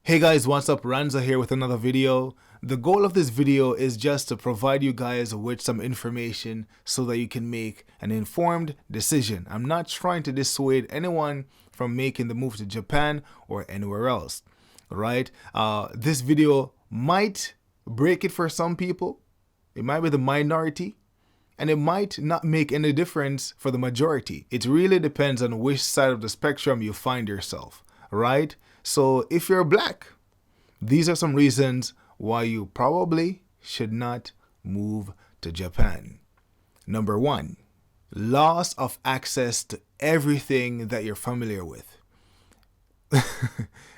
Hey guys, what's up? Ranza here with another video. The goal of this video is just to provide you guys with some information so that you can make an informed decision. I'm not trying to dissuade anyone from making the move to Japan or anywhere else, right? This video might break it for some people. It might be the minority, and it might not make any difference for the majority. It really depends on which side of the spectrum you find yourself, right? So if you're black, these are some reasons why you probably should not move to Japan. Number one, loss of access to everything that you're familiar with.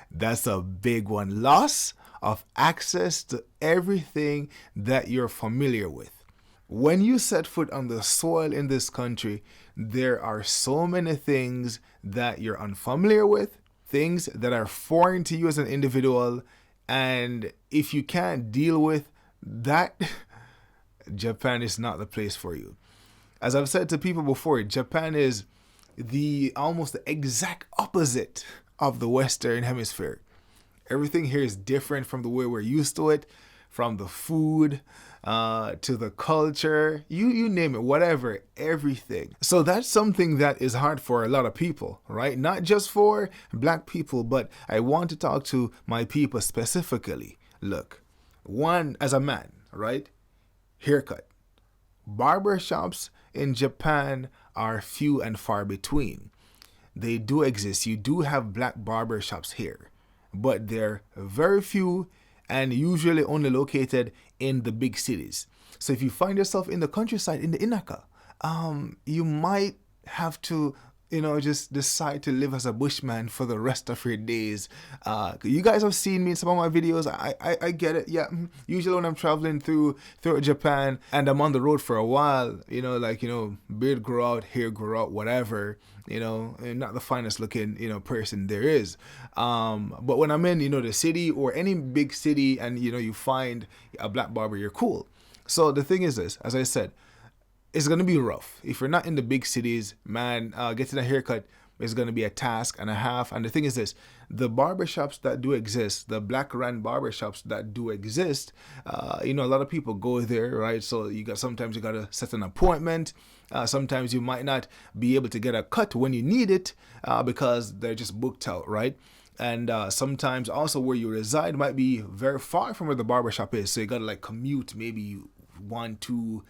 That's a big one. Loss of access to everything that you're familiar with. When you set foot on the soil in this country, there are so many things that you're unfamiliar with, things that are foreign to you as an individual, and if you can't deal with that, Japan is not the place for you. As I've said to people before, Japan is the almost the exact opposite of the Western Hemisphere. Everything here is different from the way we're used to it, from the food to the culture, you name it, whatever, everything. So that's something that is hard for a lot of people, right? Not just for black people, but I want to talk to my people specifically. Look, one, as a man, right? Haircut. Barbershops in Japan are few and far between. They do exist. You do have black barbershops here, but they're very few and usually only located in the big cities. So if you find yourself in the countryside, in the inaka, you might have to, just decide to live as a bushman for the rest of your days. You guys have seen me in some of my videos. I get it. Yeah. Usually when I'm traveling through Japan and I'm on the road for a while, beard grow out, hair grow out, whatever, and not the finest looking, person there is. But when I'm in, the city or any big city and, you find a black barber, you're cool. So the thing is this, as I said, it's going to be rough. If you're not in the big cities, man, getting a haircut is going to be a task and a half. And the thing is this, the barbershops that do exist, the black ran barbershops that do exist, a lot of people go there, right? So sometimes you got to set an appointment. Sometimes you might not be able to get a cut when you need it because they're just booked out, right? And sometimes also where you reside might be very far from where the barbershop is. So you got to commute maybe 1-2+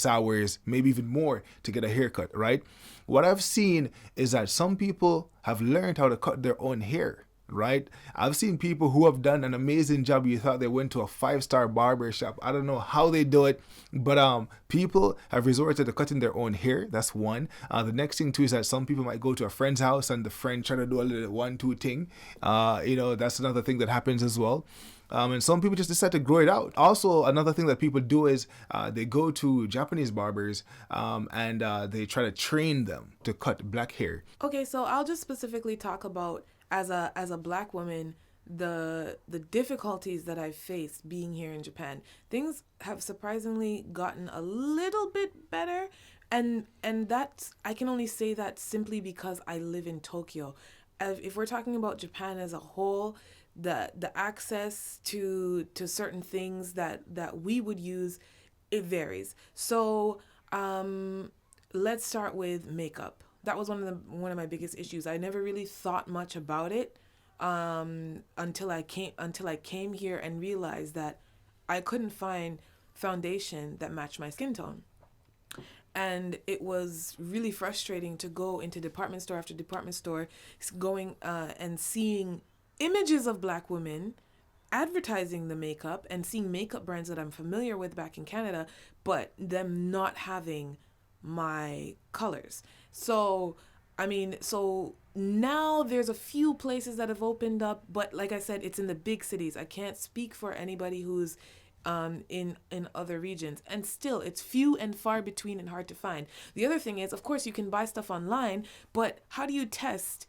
hours, maybe even more to get a haircut, right? What I've seen is that some people have learned how to cut their own hair, right? I've seen people who have done an amazing job. You thought they went to a 5-star barber shop. I don't know how they do it, but people have resorted to cutting their own hair. That's one. The next thing too is that some people might go to a friend's house and the friend try to do a little 1-2 thing. That's another thing that happens as well. And some people just decide to grow it out. Also, another thing that people do is they go to Japanese barbers and they try to train them to cut black hair. Okay, so I'll just specifically talk about as a black woman, the difficulties that I've faced being here in Japan. Things have surprisingly gotten a little bit better, and that's, I can only say that simply because I live in Tokyo. If we're talking about Japan as a whole, the access to certain things that we would use, it varies. So let's start with makeup. That was one of my biggest issues. I never really thought much about it until I came here and realized that I couldn't find foundation that matched my skin tone. And it was really frustrating to go into department store after department store, going and seeing images of black women advertising the makeup and seeing makeup brands that I'm familiar with back in Canada, but them not having my colors. So now there's a few places that have opened up, but like I said, it's in the big cities. I can't speak for anybody who's in other regions, and still it's few and far between and hard to find. The other thing is, of course, you can buy stuff online, but how do you test?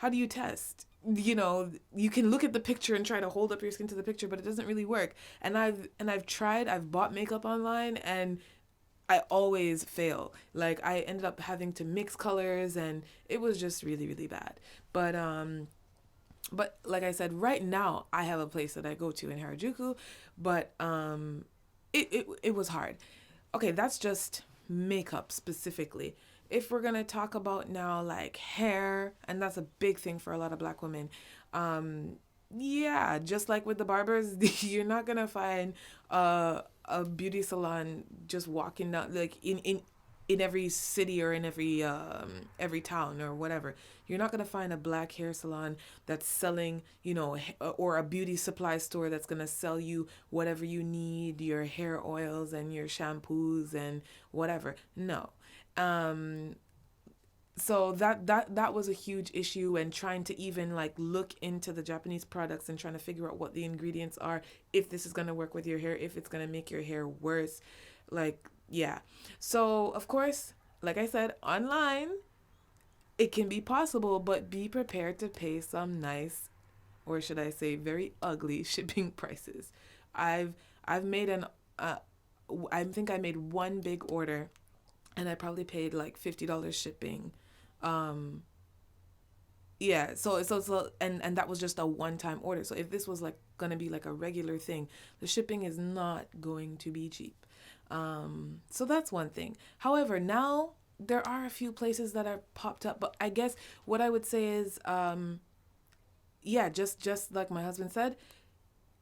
You can look at the picture and try to hold up your skin to the picture, but it doesn't really work. And I've bought makeup online and I always fail. I ended up having to mix colors and it was just really, really bad. But But like I said, right now I have a place that I go to in Harajuku, but it was hard. Okay, that's just makeup specifically. If we're gonna talk about now like hair, and that's a big thing for a lot of black women, yeah, just like with the barbers, you're not gonna find a beauty salon just walking down like in every city or in every town or whatever. You're not gonna find a black hair salon that's selling, or a beauty supply store that's gonna sell you whatever you need, your hair oils and your shampoos and whatever. No. Um, so that was a huge issue, and trying to even like look into the Japanese products and trying to figure out what the ingredients are, if this is going to work with your hair, if it's going to make your hair worse, like, yeah. So of course, like I said, online it can be possible, but be prepared to pay some nice, or should I say very ugly, shipping prices. I've made an uh I think I made one big order, and I probably paid like $50 shipping. Um, yeah, and that was just a one time order. So if this was like gonna be like a regular thing, the shipping is not going to be cheap. So that's one thing. However, now there are a few places that are popped up, but I guess what I would say is, yeah, just like my husband said,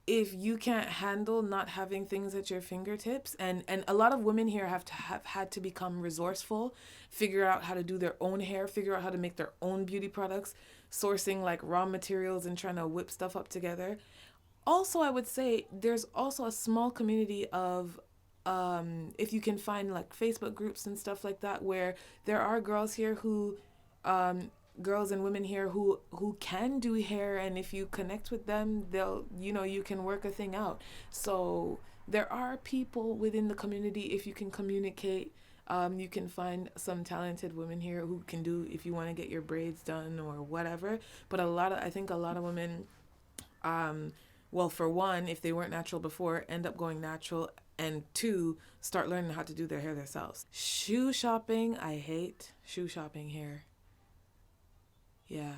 if you can't handle not having things at your fingertips, and a lot of women here have had to become resourceful, figure out how to do their own hair, figure out how to make their own beauty products, sourcing like raw materials and trying to whip stuff up together. Also, I would say there's also a small community of, if you can find like Facebook groups and stuff like that, where there are girls here who, girls and women here who can do hair, and if you connect with them, they'll, you can work a thing out. So there are people within the community. If you can communicate, you can find some talented women here who can do, if you want to get your braids done or whatever. But I think a lot of women, well, for one, if they weren't natural before, end up going natural, and two, start learning how to do their hair themselves. Shoe shopping, I hate shoe shopping here. Yeah,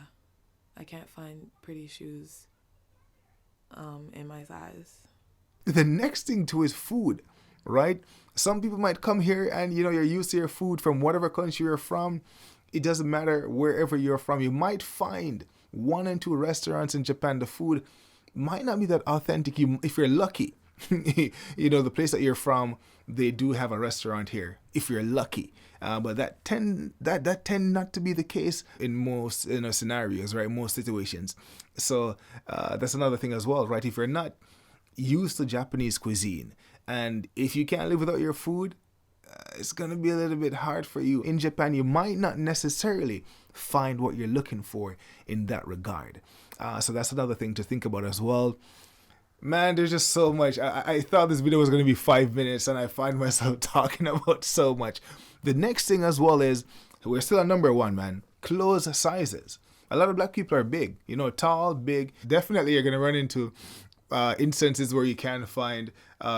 I can't find pretty shoes in my size. The next thing too is food, right? Some people might come here and you're used to your food from whatever country you're from. It doesn't matter wherever you're from. You might find one and two restaurants in Japan. The food might not be that authentic. If you're lucky, the place that you're from, they do have a restaurant here. If you're lucky, but that tend not to be the case in most scenarios, right? Most situations. So that's another thing as well, right? If you're not used to Japanese cuisine, and if you can't live without your food, it's going to be a little bit hard for you. In Japan, you might not necessarily find what you're looking for in that regard. So that's another thing to think about as well. Man, there's just so much. I thought this video was going to be 5 minutes, and I find myself talking about so much. The next thing as well is, we're still at number one, man. Clothes sizes. A lot of black people are big, tall, big. Definitely you're going to run into instances where you can find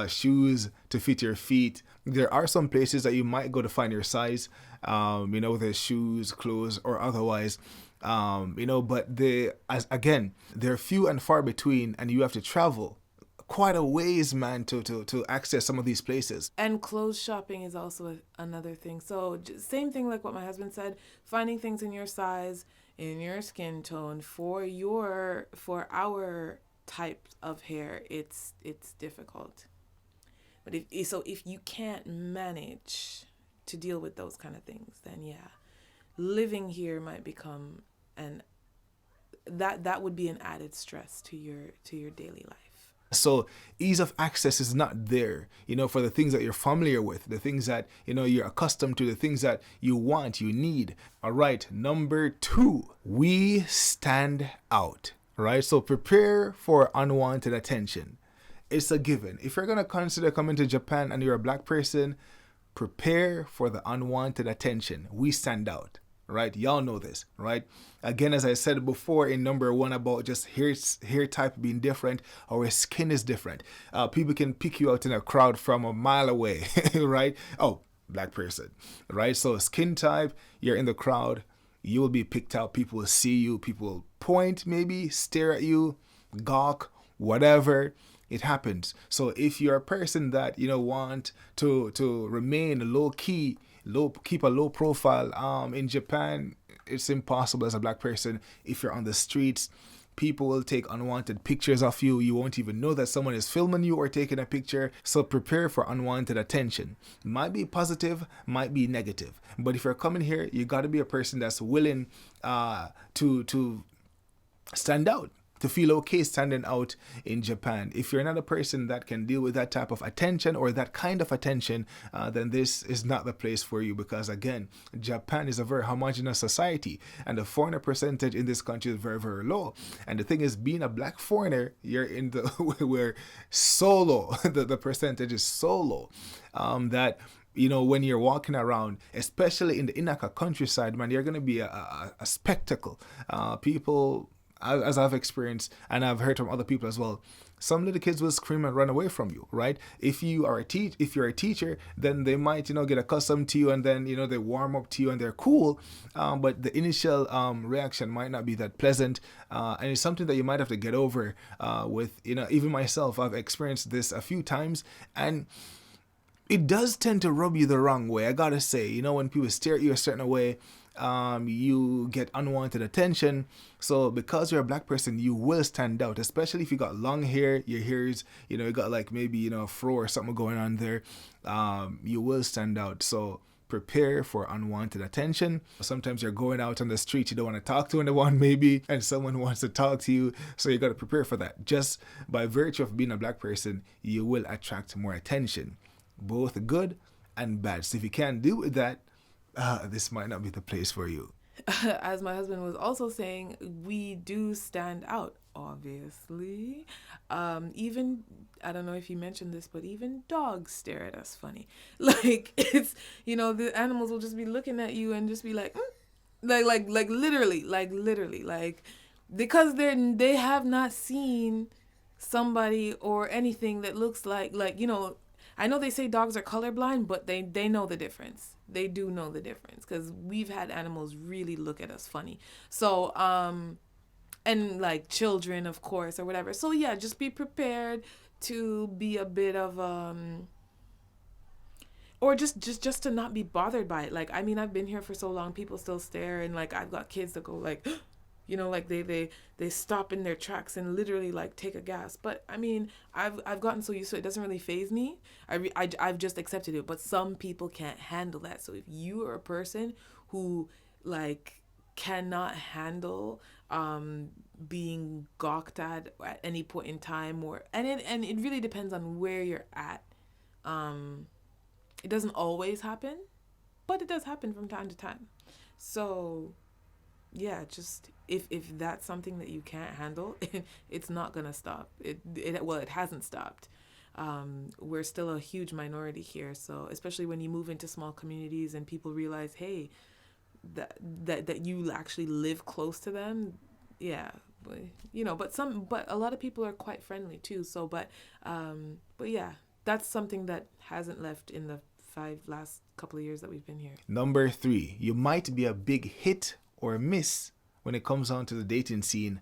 shoes to fit your feet. There are some places that you might go to find your size, whether it's shoes, clothes, or otherwise. But they're few and far between, and you have to travel quite a ways, man, to access some of these places. And clothes shopping is also another thing. So same thing like what my husband said, finding things in your size, in your skin tone, for our type of hair, it's difficult. But if you can't manage to deal with those kind of things, then yeah, living here might become that would be an added stress to your daily life. So ease of access is not there, for the things that you're familiar with, the things that, you're accustomed to, the things that you want, you need. All right. Number 2, we stand out, right? So prepare for unwanted attention. It's a given. If you're going to consider coming to Japan and you're a black person, prepare for the unwanted attention. We stand out. Right? Y'all know this, right? Again, as I said before in number 1 about just hair type being different, our skin is different. People can pick you out in a crowd from a mile away, right? Oh, black person, right? So skin type, you're in the crowd, you will be picked out. People will see you. People will point, maybe stare at you, gawk, whatever. It happens. So if you're a person that want to remain low key, keep a low profile, in Japan, it's impossible as a black person. If you're on the streets, people will take unwanted pictures of you. You won't even know that someone is filming you or taking a picture. So prepare for unwanted attention. Might be positive, might be negative. But if you're coming here, you got to be a person that's willing to stand out, to feel okay standing out in Japan. If you're not a person that can deal with that type of attention or that kind of attention, then this is not the place for you, because again, Japan is a very homogenous society and the foreigner percentage in this country is very, very low. And the thing is, being a black foreigner, you're in the we're so low. the percentage is so low, that when you're walking around, especially in the Inaka countryside, man, you're going to be a spectacle. People, as I've experienced and I've heard from other people as well, some little kids will scream and run away from you, right? If you're a teacher, then they might, get accustomed to you, and then, they warm up to you and they're cool. But the initial reaction might not be that pleasant. And it's something that you might have to get over with, even myself, I've experienced this a few times, and it does tend to rub you the wrong way. I gotta say, when people stare at you a certain way, you get unwanted attention. So because you're a black person, you will stand out, especially if you got long hair, your hair's, you got like maybe, a fro or something going on there. You will stand out. So prepare for unwanted attention. Sometimes you're going out on the street, you don't want to talk to anyone maybe, and someone wants to talk to you. So you got to prepare for that. Just by virtue of being a black person, you will attract more attention, both good and bad. So if you can't deal with that, this might not be the place for you. As my husband was also saying, we do stand out, obviously. Even, I don't know if you mentioned this, but even dogs stare at us funny. Like, it's, the animals will just be looking at you and just be like, like literally, because they have not seen somebody or anything that looks like, I know they say dogs are colorblind, but they know the difference. They do know the difference, because we've had animals really look at us funny. So, and like children, of course, or whatever. So yeah, just be prepared to be a bit of, or just to not be bothered by it. Like, I mean, I've been here for so long, people still stare, and like I've got kids that go like, like they stop in their tracks and literally like take a gas. But I mean, I've gotten so used to it, it doesn't really faze me. I've just accepted it. But some people can't handle that. So if you are a person who like cannot handle being gawked at any point in time, and it really depends on where you're at. It doesn't always happen, but it does happen from time to time. So yeah, just if that's something that you can't handle, it's not gonna stop. It hasn't stopped. We're still a huge minority here, so especially when you move into small communities and people realize, hey, that you actually live close to them, yeah. But a lot of people are quite friendly too. So, but yeah, that's something that hasn't left in the last couple of years that we've been here. Number 3, you might be a big hit or miss when it comes on to the dating scene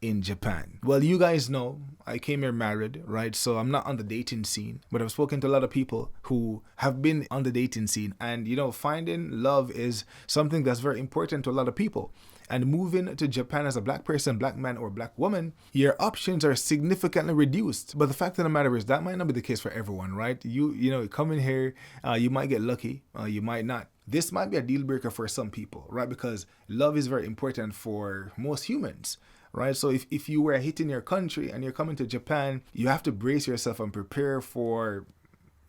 in Japan. Well, you guys know I came here married, right? So I'm not on the dating scene, but I've spoken to a lot of people who have been on the dating scene, and finding love is something that's very important to a lot of people. And moving to Japan as a black person, black man, or black woman, your options are significantly reduced. But the fact of the matter is that might not be the case for everyone, right? You come in here, you might get lucky, you might not. This might be a deal breaker for some people, right? Because love is very important for most humans, right? So if you were a hit in your country and you're coming to Japan, you have to brace yourself and prepare for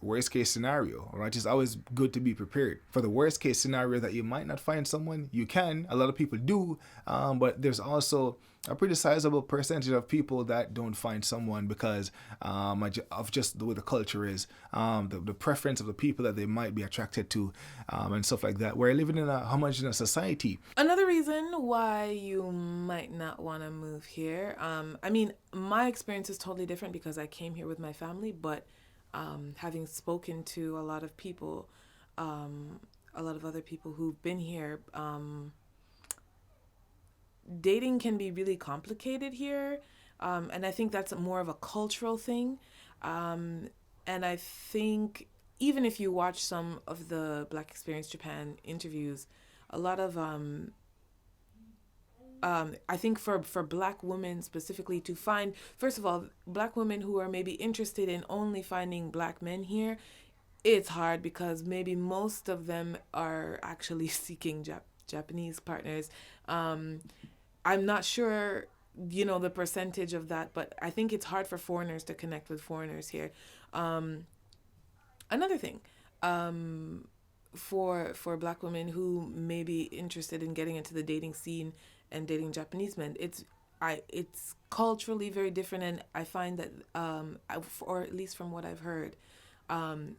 worst case scenario, right? It's always good to be prepared for the worst case scenario that you might not find someone. You can, a lot of people do, but there's also a pretty sizable percentage of people that don't find someone because of just the way the culture is, the preference of the people that they might be attracted to, and stuff like that. We're living in a homogeneous society. Another reason why you might not want to move here, I mean, my experience is totally different because I came here with my family, but having spoken to a lot of people, a lot of other people who've been here, dating can be really complicated here. And I think that's more of a cultural thing. Um, and I think even if you watch some of the Black Experience Japan interviews, a lot of I think for black women specifically to find, first of all, black women who are maybe interested in only finding black men here, it's hard because maybe most of them are actually seeking Japanese partners. Um, I'm not sure, the percentage of that, but I think it's hard for foreigners to connect with foreigners here. Um, Another thing, um, for black women who may be interested in getting into the dating scene and dating Japanese men, it's culturally very different, and I find that or at least from what I've heard, um,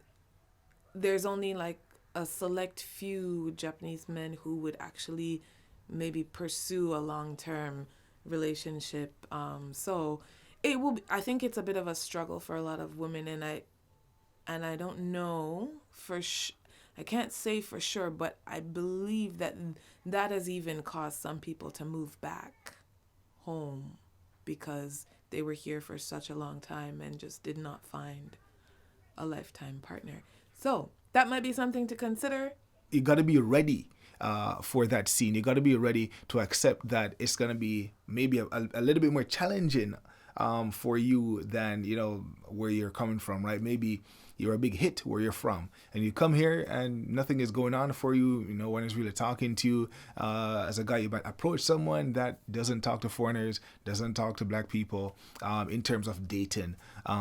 there's only like a select few Japanese men who would actually maybe pursue a long term relationship. So it will. I think it's a bit of a struggle for a lot of women, and I don't know for I can't say for sure, but I believe that that has even caused some people to move back home because they were here for such a long time and just did not find a lifetime partner. So that might be something to consider. You got to be ready for that scene. You got to be ready to accept that it's going to be maybe a little bit more challenging for you than where you're coming from, right? Maybe you're a big hit where you're from, and you come here and nothing is going on for you. No one is really talking to you. As a guy, you might approach someone that doesn't talk to foreigners, doesn't talk to black people in terms of dating,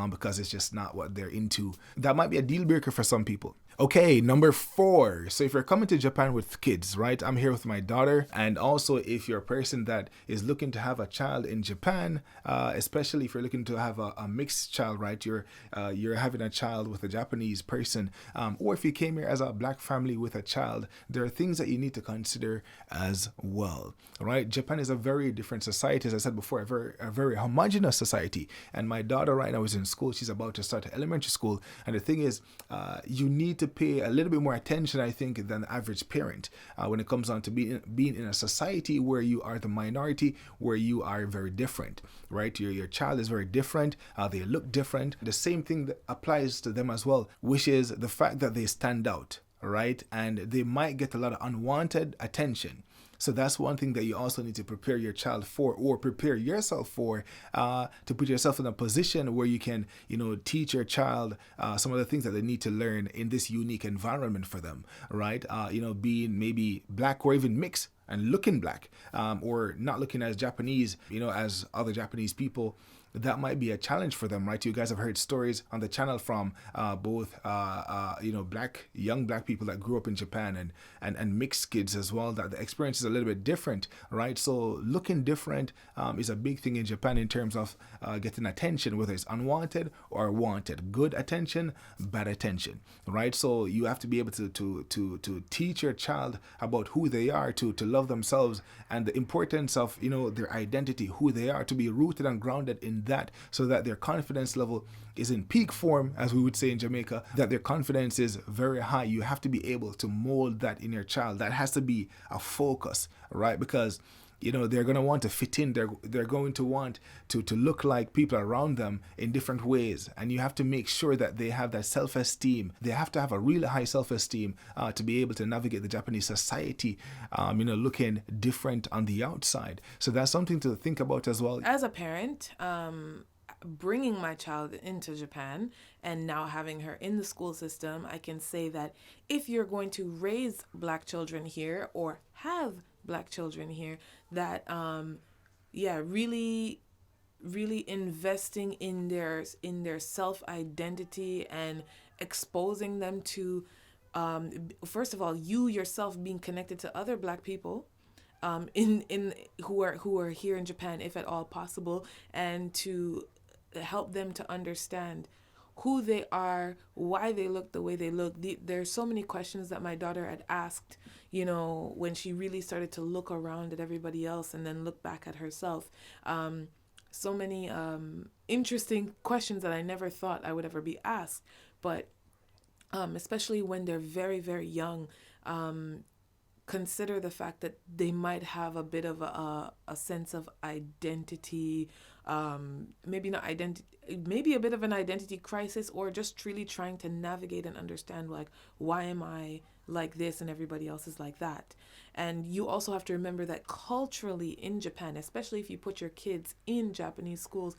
because it's just not what they're into. That might be a deal breaker for some people. Okay, number 4. So if you're coming to Japan with kids, right? I'm here with my daughter. And also if you're a person that is looking to have a child in Japan, especially if you're looking to have a mixed child, right? You're having a child with a Japanese person, or if you came here as a black family with a child, there are things that you need to consider as well, right? Japan is a very different society, as I said before, a very homogenous society. And my daughter right now is in school. She's about to start elementary school. And the thing is, you need to pay a little bit more attention, I think, than the average parent when it comes on to being in a society where you are the minority, where you are very different, right? Your child is very different. They look different. The same thing that applies to them as well, which is the fact that they stand out, right? And they might get a lot of unwanted attention. So that's one thing that you also need to prepare your child for, or prepare yourself for, to put yourself in a position where you can, teach your child some of the things that they need to learn in this unique environment for them, right? Being maybe black or even mixed and looking black, or not looking as Japanese, as other Japanese people. That might be a challenge for them, right? You guys have heard stories on the channel from both, young black people that grew up in Japan and mixed kids as well, that the experience is a little bit different, right? So looking different is a big thing in Japan in terms of getting attention, whether it's unwanted or wanted. Good attention, bad attention, right? So you have to be able to teach your child about who they are, to love themselves, and the importance of, their identity, who they are, to be rooted and grounded in that, so that their confidence level is in peak form, as we would say in Jamaica, that their confidence is very high. You have to be able to mold that in your child. That has to be a focus, right? Because they're going to want to fit in. They're going to want to look like people around them in different ways, and you have to make sure that they have that self-esteem. They have to have a really high self-esteem to be able to navigate the Japanese society, looking different on the outside. So that's something to think about as well. As a parent, bringing my child into Japan and now having her in the school system, I can say that if you're going to raise black children here or have black children here, that really really investing in their self identity and exposing them to, first of all, you yourself being connected to other black people, in who are here in Japan, if at all possible, and to help them to understand who they are, why they look the way they look. There's so many questions that my daughter had asked, when she really started to look around at everybody else and then look back at herself. So many interesting questions that I never thought I would ever be asked. But especially when they're very, very young, consider the fact that they might have a bit of a sense of identity, maybe not identity, maybe a bit of an identity crisis, or just really trying to navigate and understand, like, why am I like this and everybody else is like that. And you also have to remember that culturally in Japan, especially if you put your kids in Japanese schools,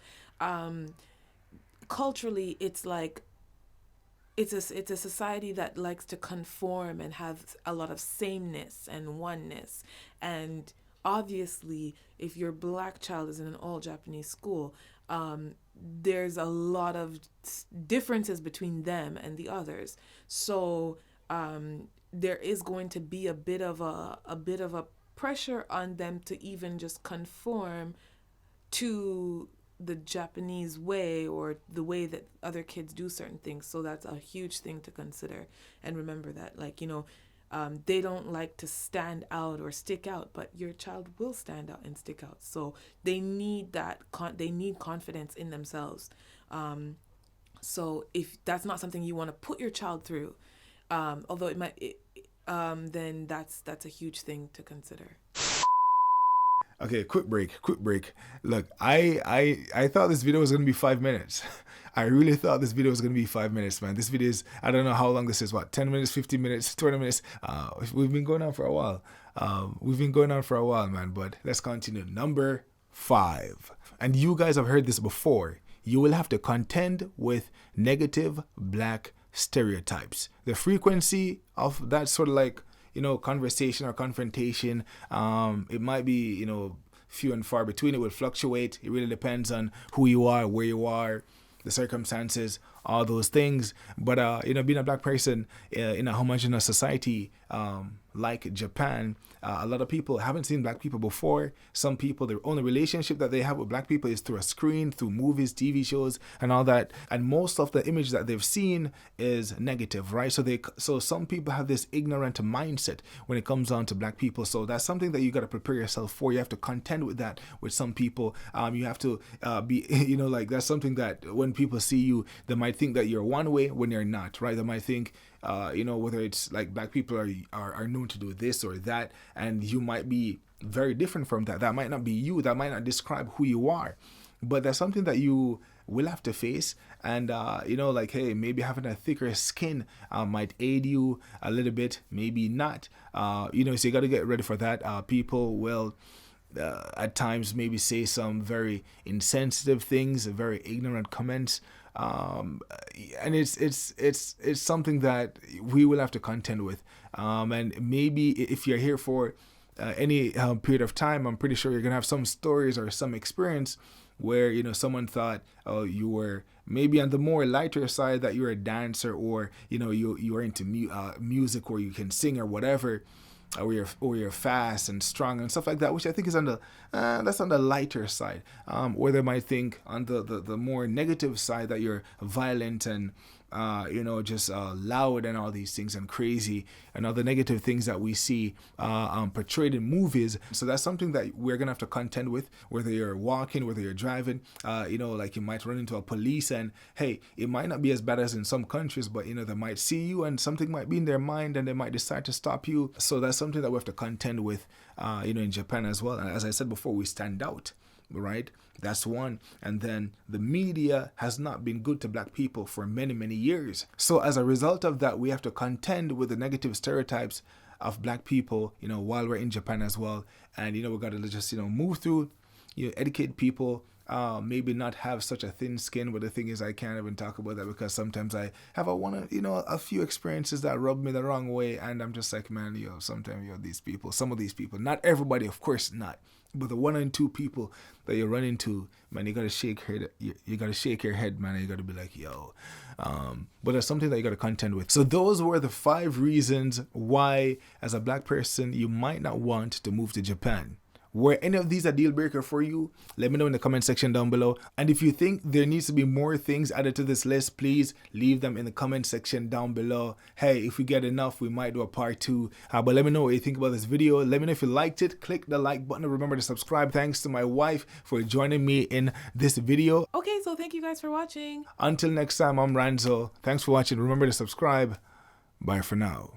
culturally it's like it's a society that likes to conform and have a lot of sameness and oneness. And obviously, if your black child is in an all Japanese school, there's a lot of differences between them and the others. So there is going to be a bit of a pressure on them to even just conform to the Japanese way or the way that other kids do certain things. So that's a huge thing to consider. And remember that, like, they don't like to stand out or stick out, but your child will stand out and stick out. So they need that. They need confidence in themselves. So if that's not something you want to put your child through, although it might, then that's a huge thing to consider. Okay, quick break. Look, I thought this video was going to be 5 minutes. I really thought this video was going to be 5 minutes, man. This video is, I don't know how long this is, 10 minutes, 15 minutes, 20 minutes. We've been going on for a while. Man, but let's continue. Number 5. And you guys have heard this before. You will have to contend with negative black stereotypes. The frequency of that sort of like, conversation or confrontation, it might be, few and far between. It will fluctuate. It really depends on who you are, where you are, the circumstances, all those things. But, being a black person in a homogeneous society like Japan, a lot of people haven't seen black people before. Some people, their only relationship that they have with black people is through a screen, through movies, TV shows, and all that. And most of the image that they've seen is negative, right? So some people have this ignorant mindset when it comes down to black people. So that's something that you got to prepare yourself for. You have to contend with that with some people. You have to be, like that's something that when people see you, they might think that you're one way when you're not, right? They might think, whether it's like black people are known to do this or that, and you might be very different from that. That might not be you. That might not describe who you are. But that's something that you will have to face. And, hey, maybe having a thicker skin might aid you a little bit, maybe not. So you got to get ready for that. People will at times maybe say some very insensitive things, very ignorant comments. And it's something that we will have to contend with. And maybe if you're here for any period of time, I'm pretty sure you're going to have some stories or some experience where, someone thought, oh, you were maybe on the more lighter side, that you're a dancer, or, you are into music, or you can sing or whatever. Or you're fast and strong and stuff like that, which I think is that's on the lighter side. Or they might think on the more negative side that you're violent and just loud and all these things and crazy and all the negative things that we see portrayed in movies. So that's something that we're gonna have to contend with, whether you're walking, whether you're driving. Like you might run into a police, and hey, it might not be as bad as in some countries, but they might see you and something might be in their mind and they might decide to stop you. So that's something that we have to contend with, in Japan as well. And as I said before, we stand out. Right? That's one. And then the media has not been good to black people for many, many years. So as a result of that, we have to contend with the negative stereotypes of black people, while we're in Japan as well. And, we got to just, move through, educate people, maybe not have such a thin skin. But the thing is, I can't even talk about that because sometimes I have a few experiences that rub me the wrong way. And I'm just like, man, sometimes some of these people, not everybody, of course not. But the 1 and 2 people that you run into, man, you gotta shake you gotta shake your head, man. And you gotta be like, yo. But that's something that you gotta contend with. So those were the 5 reasons why, as a black person, you might not want to move to Japan. Were any of these a deal breaker for you? Let me know in the comment section down below. And if you think there needs to be more things added to this list, please leave them in the comment section down below. Hey, if we get enough, we might do a part 2. But let me know what you think about this video. Let me know if you liked it. Click the like button and remember to subscribe. Thanks to my wife for joining me in this video. Okay, so thank you guys for watching. Until next time, I'm Ranzo. Thanks for watching. Remember to subscribe. Bye for now.